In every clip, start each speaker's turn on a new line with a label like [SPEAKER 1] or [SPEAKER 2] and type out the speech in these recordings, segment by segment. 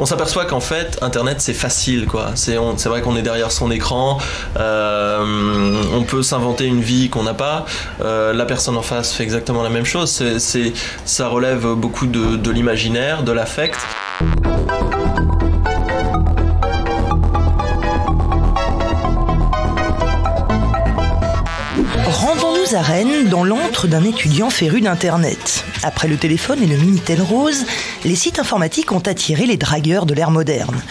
[SPEAKER 1] On s'aperçoit qu'en fait, Internet, c'est facile, quoi. C'est vrai qu'on est derrière son écran, on peut s'inventer une vie qu'on n'a pas. La personne en face fait exactement la même chose. Ça relève beaucoup de l'imaginaire, de l'affect.
[SPEAKER 2] Rendons-nous à Rennes, dans l'antre d'un étudiant féru d'Internet. Après le téléphone et le Minitel rose, les sites informatiques ont attiré les dragueurs de l'ère moderne.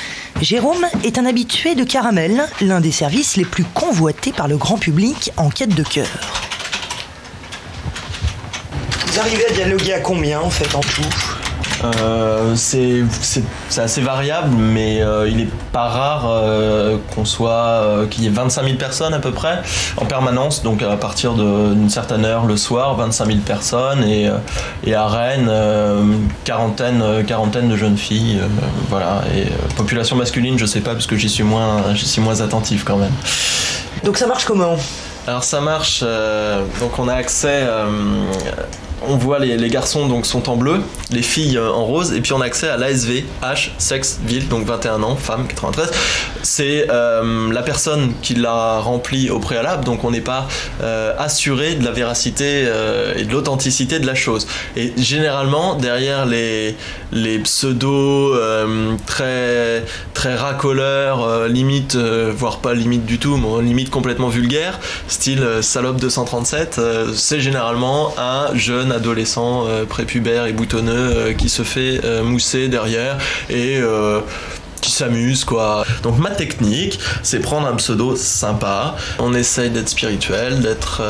[SPEAKER 2] Jérôme est un habitué de Caramel, l'un des services les plus convoités par le grand public en quête de cœur. Vous arrivez à dialoguer à combien en fait en tout ?
[SPEAKER 1] C'est assez variable, mais il n'est pas rare qu'il y ait 25 000 personnes à peu près en permanence, donc à partir d'une certaine heure le soir, 25 000 personnes, et à Rennes, quarantaine de jeunes filles, voilà, et population masculine, je sais pas, parce que j'y suis moins attentif quand même.
[SPEAKER 2] Donc ça marche comment ?
[SPEAKER 1] Alors ça marche, donc on a accès, on voit les garçons donc sont en bleu, les filles en rose, et puis on a accès à l'ASV, âge, sexe, ville, donc 21 ans, femme, 93. C'est la personne qui l'a rempli au préalable, donc on n'est pas assuré de la véracité et de l'authenticité de la chose. Et généralement, derrière les pseudos très racoleurs, limite, voire pas limite du tout, mais limite complètement vulgaire, style salope 237, c'est généralement un jeune adolescent prépubère et boutonneux qui se fait mousser derrière et qui s'amuse, quoi. Donc ma technique, c'est prendre un pseudo sympa, on essaye d'être spirituel, d'être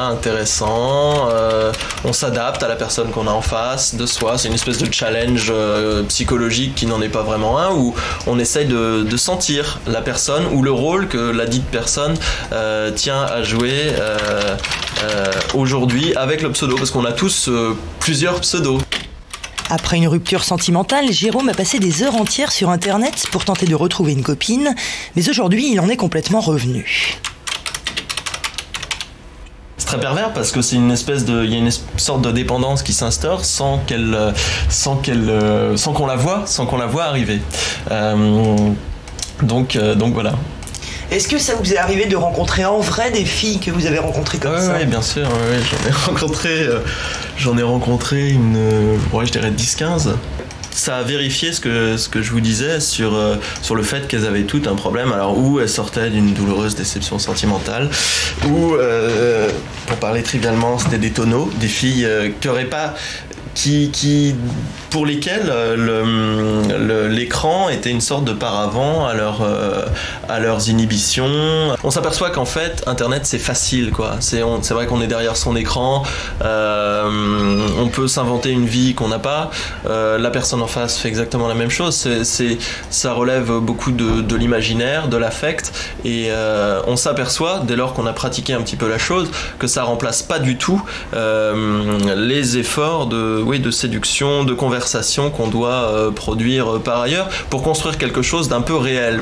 [SPEAKER 1] intéressant, on s'adapte à la personne qu'on a en face de soi, c'est une espèce de challenge psychologique qui n'en est pas vraiment un, où on essaye de sentir la personne ou le rôle que la dite personne tient à jouer aujourd'hui avec le pseudo, parce qu'on a tous plusieurs pseudos.
[SPEAKER 2] Après une rupture sentimentale, Jérôme a passé des heures entières sur Internet pour tenter de retrouver une copine, mais aujourd'hui, il en est complètement revenu.
[SPEAKER 1] C'est très pervers parce que il y a une sorte de dépendance qui s'instaure sans qu'on la voie arriver. Donc voilà.
[SPEAKER 2] Est-ce que ça vous est arrivé de rencontrer en vrai des filles que vous avez rencontrées comme ça ?
[SPEAKER 1] Oui, bien sûr, j'en ai rencontré je dirais 10-15. Ça a vérifié ce que je vous disais sur le fait qu'elles avaient toutes un problème. Alors, ou elles sortaient d'une douloureuse déception sentimentale, ou, pour parler trivialement, c'était des tonneaux, des filles qui auraient pas... pour lesquels l'écran était une sorte de paravent à leurs inhibitions. On s'aperçoit qu'en fait, Internet, c'est facile, quoi. C'est vrai qu'on est derrière son écran, on peut s'inventer une vie qu'on n'a pas. La personne en face fait exactement la même chose. Ça relève beaucoup de l'imaginaire, de l'affect, et on s'aperçoit, dès lors qu'on a pratiqué un petit peu la chose, que ça remplace pas du tout les efforts de séduction, de conversation qu'on doit produire par ailleurs pour construire quelque chose d'un peu réel.